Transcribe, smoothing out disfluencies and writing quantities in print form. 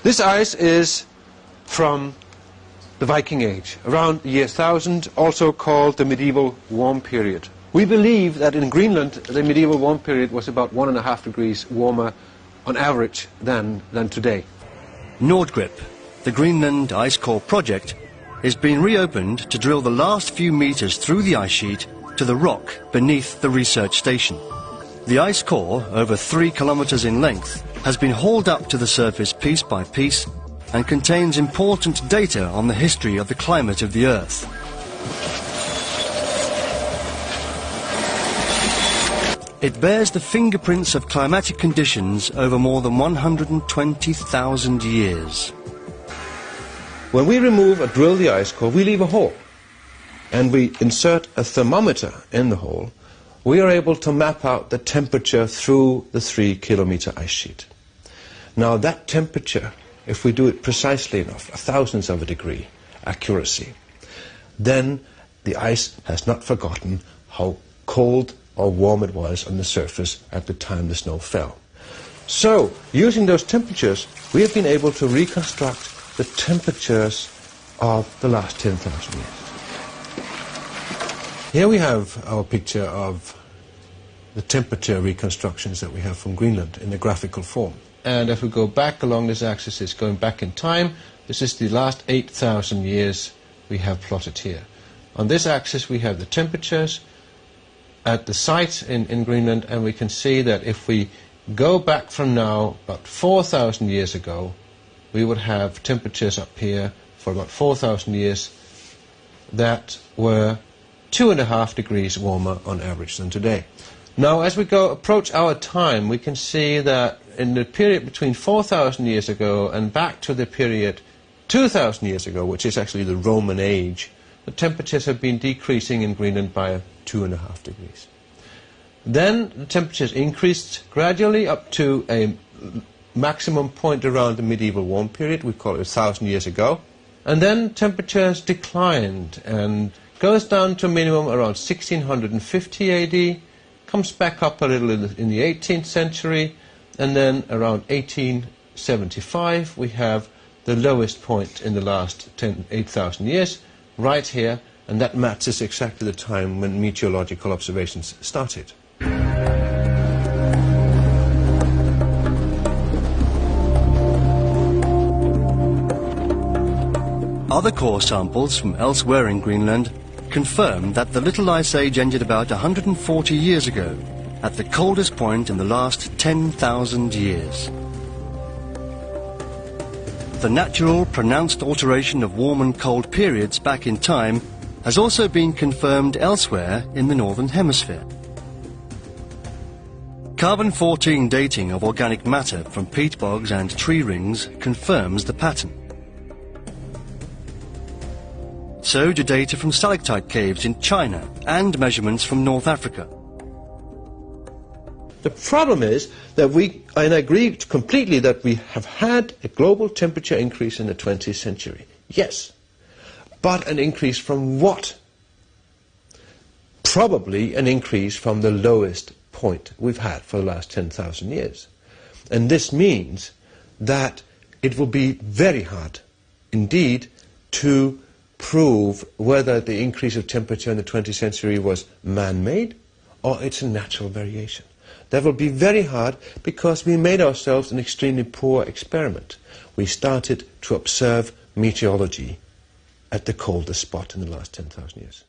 This ice is from the Viking Age, around the year 1000, also called the medieval warm period. We believe that in Greenland the medieval warm period was about 1.5 degrees warmer on average than today. Nordgrip, the Greenland ice core project, is being reopened to drill the last few meters through the ice sheet to the rock beneath the research station. The ice core, over 3 kilometers in length, has been hauled up to the surface piece by piece and contains important data on the history of the climate of the Earth. It bears the fingerprints of climatic conditions over more than 120,000 years. When we remove or drill the ice core, we leave a hole, and we insert a thermometer in the hole. We are able to map out the temperature through the 3-kilometer ice sheet. Now that temperature, if we do it precisely enough, a thousandth of a degree accuracy, then the ice has not forgotten how cold or warm it was on the surface at the time the snow fell. So, using those temperatures, we have been able to reconstruct the temperatures of the last 10,000 years. Here we have our picture of the temperature reconstructions that we have from Greenland in a graphical form. And if we go back along this axis, it's going back in time. This is the last 8,000 years we have plotted here. On this axis we have the temperatures at the site in Greenland, and we can see that if we go back from now about 4,000 years ago, we would have temperatures up here for about 4,000 years that were 2.5 degrees warmer on average than today. Now, as we approach our time, we can see that in the period between 4,000 years ago and back to the period 2,000 years ago, which is actually the Roman age, the temperatures have been decreasing in Greenland by 2.5 degrees. Then the temperatures increased gradually up to a maximum point around the medieval warm period, we call it 1,000 years ago. And then temperatures declined and goes down to a minimum around 1650 AD, comes back up a little in the 18th century, and then around 1875 we have the lowest point in the last 8,000 years, right here, and that matches exactly the time when meteorological observations started. Other core samples from elsewhere in Greenland confirm that the Little Ice Age ended about 140 years ago, at the coldest point in the last 10,000 years. The natural, pronounced alteration of warm and cold periods back in time has also been confirmed elsewhere in the Northern Hemisphere. Carbon-14 dating of organic matter from peat bogs and tree rings confirms the pattern. So do data from stalactite caves in China and measurements from North Africa. The problem is that and I agree completely that we have had a global temperature increase in the 20th century. Yes. But an increase from what? Probably an increase from the lowest point we've had for the last 10,000 years. And this means that it will be very hard indeed to prove whether the increase of temperature in the 20th century was man-made or it's a natural variation. That will be very hard because we made ourselves an extremely poor experiment. We started to observe meteorology at the coldest spot in the last 10,000 years.